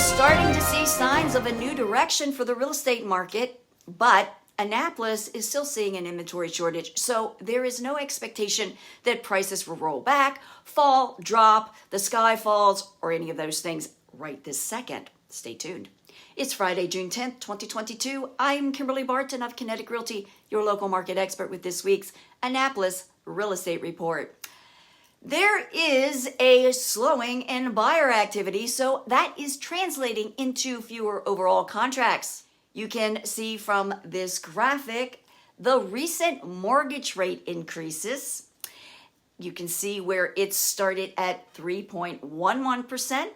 starting to see signs of a new direction for the real estate market, but Annapolis is still seeing an inventory shortage, so there is no expectation that prices will roll back, fall, drop, the sky falls, or any of those things right this second. Stay tuned. It's Friday, June 10th, 2022. I'm Kimberly Barton of Kinetic Realty, your local market expert with this week's Annapolis Real Estate Report. There is a slowing in buyer activity, so that is translating into fewer overall contracts. You can see from this graphic the recent mortgage rate increases. You can see where it started at 3.11%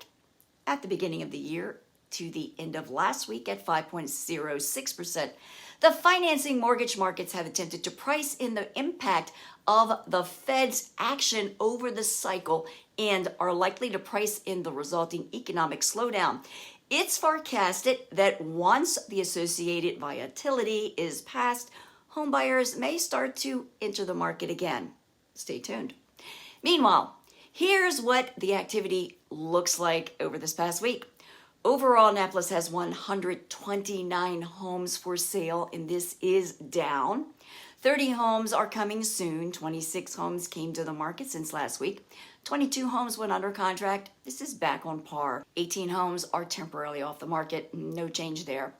at the beginning of the year to the end of last week at 5.06%. The financing mortgage markets have attempted to price in the impact of the Fed's action over the cycle and are likely to price in the resulting economic slowdown. It's forecasted that once the associated volatility is past, homebuyers may start to enter the market again. Stay tuned. Meanwhile, here's what the activity looks like over this past week. Overall, Annapolis has 129 homes for sale, and this is down. 30 homes are coming soon. 26 homes came to the market since last week. 22 homes went under contract. This is back on par. 18 homes are temporarily off the market. No change there.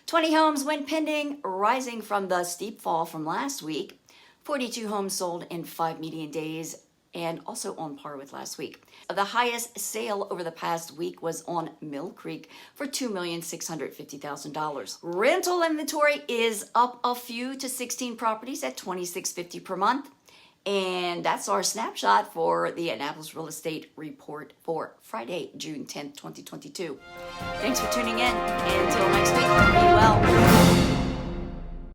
20 homes went pending, rising from the steep fall from last week. 42 homes sold in 5 median days, and also on par with last week. The highest sale over the past week was on Mill Creek for $2,650,000. Rental inventory is up a few to 16 properties at $2,650 per month. And that's our snapshot for the Annapolis Real Estate Report for Friday, June 10th, 2022. Thanks for tuning in. Until next week.